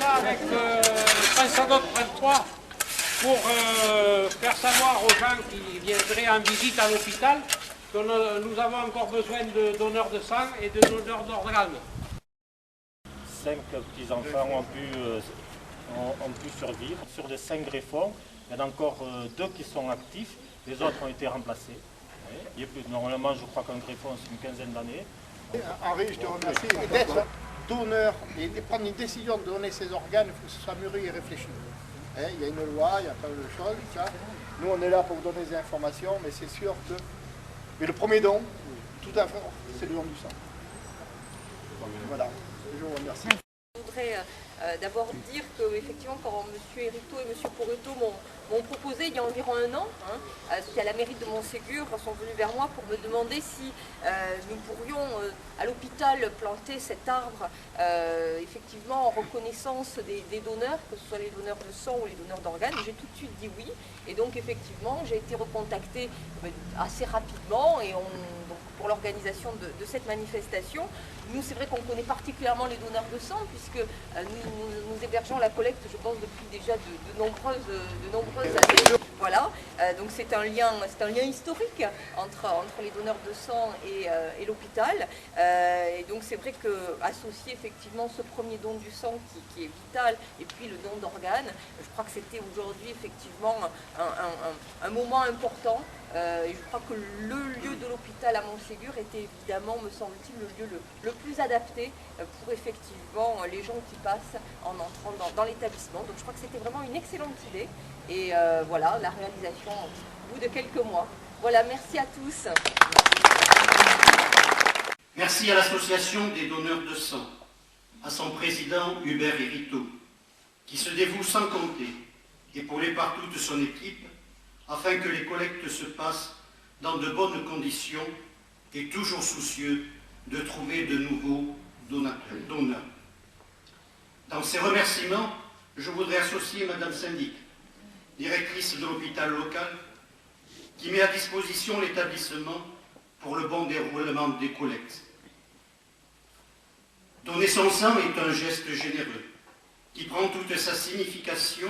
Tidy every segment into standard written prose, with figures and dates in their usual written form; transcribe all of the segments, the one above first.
ça avec Saint-Sadoc 23 pour faire savoir aux gens qui viendraient en visite à l'hôpital que nous avons encore besoin de donneurs de sang et de donneurs d'organes. 5 petits-enfants ont pu survivre. Sur les 5 greffons, il y en a encore 2 qui sont actifs, les autres ont été remplacés. Normalement, je crois qu'un greffon, c'est une quinzaine d'années. Henri, je te remercie d'être donneur et de prendre une décision de donner ses organes, il faut que ce soit mûri et réfléchi. Il y a une loi, il y a plein de choses. Ça. Nous, on est là pour vous donner des informations, mais c'est sûr que... Mais le premier don, tout à fait, c'est le don du sang. Voilà, je vous remercie. Je voudrais d'abord dire que effectivement, quand M. Hériteau et M. Porretto m'ont proposé il y a environ un an, qui à la mairie de Montségur sont venus vers moi pour me demander si nous pourrions à l'hôpital planter cet arbre effectivement en reconnaissance des donneurs, que ce soit les donneurs de sang ou les donneurs d'organes. J'ai tout de suite dit oui, et donc effectivement j'ai été recontactée assez rapidement et donc, pour l'organisation de cette manifestation. Nous, c'est vrai qu'on connaît particulièrement les donneurs de sang, puisque nous hébergeons la collecte, je pense, depuis déjà de nombreuses années. Voilà, donc c'est un lien historique entre les donneurs de sang et l'hôpital. Et donc c'est vrai qu'associer effectivement ce premier don du sang qui est vital, et puis le don d'organes, je crois que c'était aujourd'hui effectivement un moment important. Et je crois que le lieu de l'hôpital à Montségur était évidemment, me semble-t-il, le lieu le plus adapté pour effectivement les gens qui passent en entrant dans l'établissement. Donc je crois que c'était vraiment une excellente idée. Et voilà, la réalisation au bout de quelques mois. Voilà, merci à tous. Merci à l'association des donneurs de sang, à son président Hubert Hériteau, qui se dévoue sans compter, épaulé par toute son équipe, afin que les collectes se passent dans de bonnes conditions et toujours soucieux de trouver de nouveaux donneurs. Dans ces remerciements, je voudrais associer Madame Syndic, directrice de l'hôpital local, qui met à disposition l'établissement pour le bon déroulement des collectes. Donner son sang est un geste généreux, qui prend toute sa signification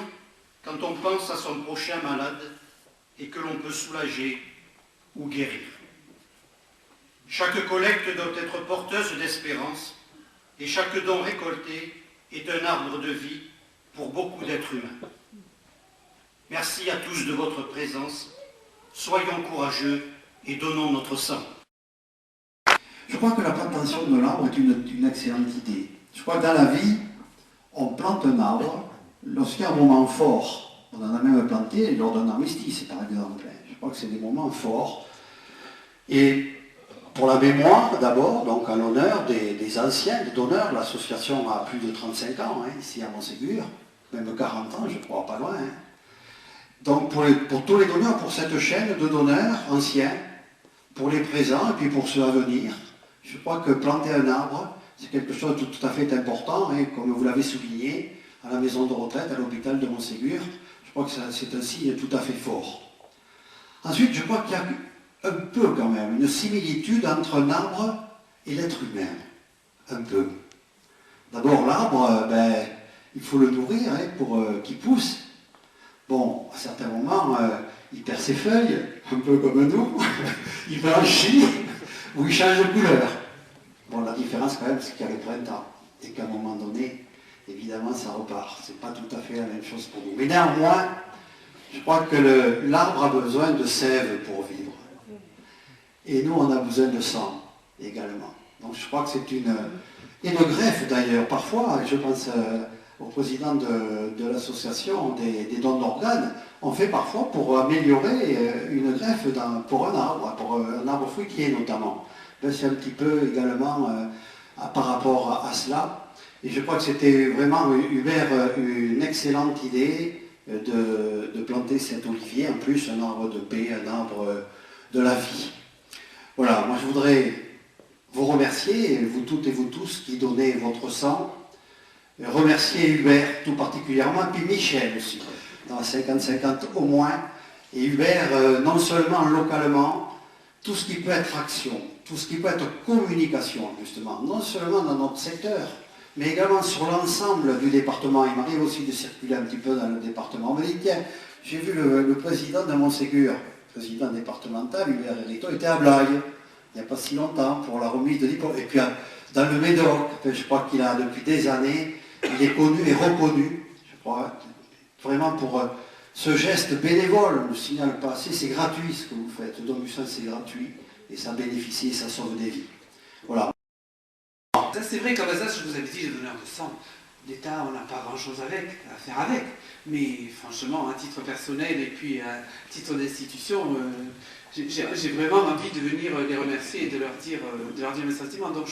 quand on pense à son prochain malade et que l'on peut soulager ou guérir. Chaque collecte doit être porteuse d'espérance et chaque don récolté est un arbre de vie pour beaucoup d'êtres humains. Merci à tous de votre présence. Soyons courageux et donnons notre sang. Je crois que la plantation de l'arbre est une excellente idée. Je crois que dans la vie, on plante un arbre lorsqu'il y a un moment fort. On en a même planté lors d'un armistice, par exemple. Je crois que c'est des moments forts. Et pour la mémoire, d'abord, donc à l'honneur des anciens, des donneurs, l'association a plus de 35 ans, ici à Montségur, même 40 ans, je crois, pas loin. Donc pour tous les donneurs, pour cette chaîne de donneurs anciens, pour les présents et puis pour ceux à venir, je crois que planter un arbre, c'est quelque chose de tout à fait important, comme vous l'avez souligné, à la maison de retraite, à l'hôpital de Montségur. Je crois que c'est un signe tout à fait fort. Ensuite, je crois qu'il y a un peu quand même une similitude entre un arbre et l'être humain. Un peu. D'abord, l'arbre, il faut le nourrir pour qu'il pousse. Bon, à certains moments, il perd ses feuilles, un peu comme nous, il blanchit ou il change de couleur. Bon, la différence quand même, c'est qu'il y a le printemps et qu'à un moment donné, évidemment, ça repart. C'est pas tout à fait la même chose pour nous. Mais néanmoins, je crois que l'arbre a besoin de sève pour vivre. Et nous, on a besoin de sang également. Donc je crois que c'est une greffe d'ailleurs. Parfois, je pense au président de l'association des dons d'organes, on fait parfois pour améliorer une greffe pour un arbre fruitier notamment. C'est un petit peu également par rapport à cela. Et je crois que c'était vraiment, Hubert, une excellente idée de planter cet olivier, en plus un arbre de paix, un arbre de la vie. Voilà, moi je voudrais vous remercier, vous toutes et vous tous qui donnez votre sang, remercier Hubert tout particulièrement, puis Michel aussi, dans 50-50 au moins, et Hubert non seulement localement, tout ce qui peut être action, tout ce qui peut être communication justement, non seulement dans notre secteur, mais également sur l'ensemble du département. Il m'arrive aussi de circuler un petit peu dans le département. On me dit, tiens, j'ai vu le président de Montségur, président départemental, Hubert Hériteau, était à Blaye, il n'y a pas si longtemps, pour la remise de diplôme. Et puis dans le Médoc, je crois qu'il a depuis des années, il est connu et reconnu, je crois, vraiment pour ce geste bénévole, on ne le signale pas assez, c'est gratuit ce que vous faites. Le don du sang, c'est gratuit, et ça bénéficie, et ça sauve des vies. Voilà. Ça, c'est vrai qu'en Alsace, je vous avais dit, les donneurs de sang, l'État, on n'a pas grand-chose à faire avec. Mais franchement, à titre personnel et puis à titre d'institution, j'ai vraiment envie de venir les remercier et de leur dire mes sentiments. Donc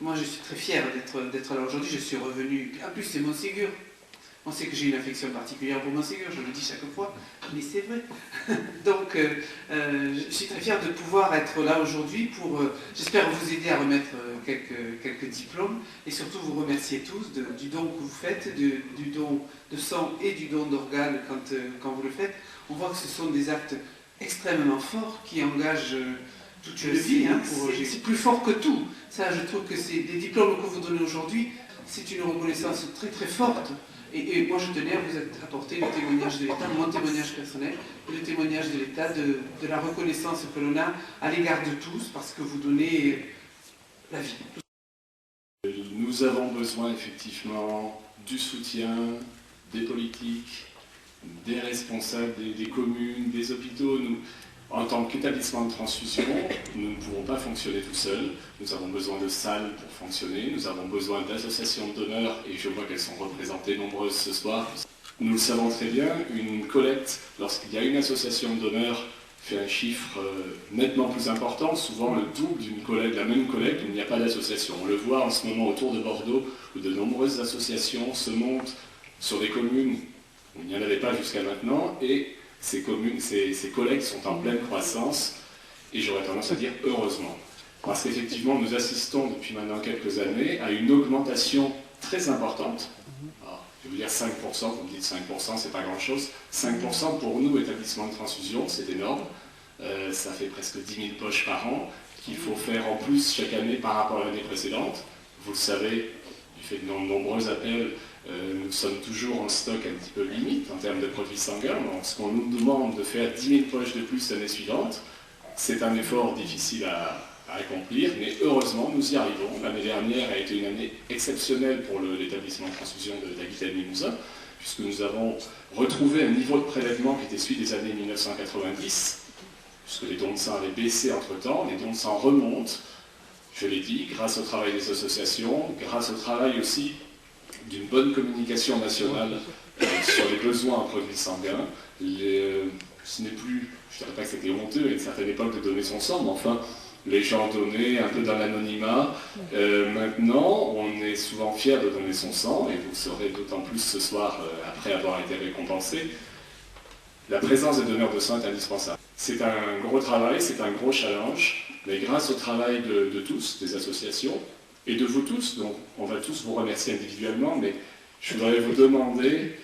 moi je suis très fier d'être là aujourd'hui. Je suis revenu. En plus, c'est Montségur. On sait que j'ai une affection particulière pour Montségur, je le dis chaque fois, mais c'est vrai. Donc, je suis très fier de pouvoir être là aujourd'hui pour, j'espère vous aider à remettre quelques diplômes et surtout vous remercier tous du don que vous faites, du don de sang et du don d'organes quand vous le faites. On voit que ce sont des actes extrêmement forts qui engagent toute une vie. C'est plus fort que tout. Ça, je trouve que c'est des diplômes que vous donnez aujourd'hui, c'est une reconnaissance très très forte. Et moi je tenais à vous apporter le témoignage de l'État, mon témoignage personnel, et le témoignage de l'État de la reconnaissance que l'on a à l'égard de tous, parce que vous donnez la vie. Nous avons besoin effectivement du soutien des politiques, des responsables des communes, des hôpitaux. Nous, en tant qu'établissement de transfusion, nous ne pouvons pas fonctionner tout seuls. Nous avons besoin de salles pour fonctionner, nous avons besoin d'associations de donneurs, et je vois qu'elles sont représentées nombreuses ce soir. Nous le savons très bien, une collecte, lorsqu'il y a une association de donneurs, fait un chiffre nettement plus important, souvent le double d'une collecte, la même collecte, où il n'y a pas d'association. On le voit en ce moment autour de Bordeaux, où de nombreuses associations se montent sur des communes où il n'y en avait pas jusqu'à maintenant, et ces collectes sont en pleine croissance, et j'aurais tendance à dire heureusement. Parce qu'effectivement, nous assistons depuis maintenant quelques années à une augmentation très importante. Alors, je vais vous dire 5%, vous me dites 5%, c'est pas grand-chose. 5% pour nous, établissement de transfusion, c'est énorme. Ça fait presque 10 000 poches par an, qu'il faut faire en plus chaque année par rapport à l'année précédente. Vous le savez, du fait de nombreux appels, nous sommes toujours en stock un petit peu limite en termes de produits sanguins. Donc, ce qu'on nous demande de faire 10 000 poches de plus l'année suivante, c'est un effort difficile à accomplir, mais heureusement, nous y arrivons. L'année dernière a été une année exceptionnelle pour l'établissement de transfusion d'Aquitaine-Limousin, puisque nous avons retrouvé un niveau de prélèvement qui était celui des années 1990, puisque les dons de sang avaient baissé entre-temps, les dons de sang remontent, je l'ai dit, grâce au travail des associations, grâce au travail aussi d'une bonne communication nationale sur les besoins en produits sanguins. Ce n'est plus, je ne dirais pas que c'était honteux à une certaine époque de donner son sang, mais enfin, les gens donnaient un peu dans l'anonymat. Maintenant, on est souvent fiers de donner son sang, et vous le saurez d'autant plus ce soir, après avoir été récompensé. La présence des donneurs de sang est indispensable. C'est un gros travail, c'est un gros challenge, mais grâce au travail de tous, des associations, et de vous tous, donc on va tous vous remercier individuellement, mais je voudrais vous demander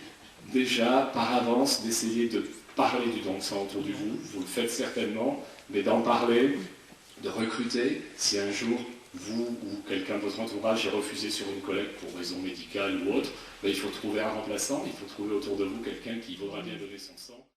déjà par avance d'essayer de parler du don de sang autour de vous. Vous le faites certainement, mais d'en parler, de recruter. Si un jour vous ou quelqu'un de votre entourage est refusé sur une collecte pour raison médicale ou autre, ben, il faut trouver un remplaçant, il faut trouver autour de vous quelqu'un qui voudra bien donner son sang.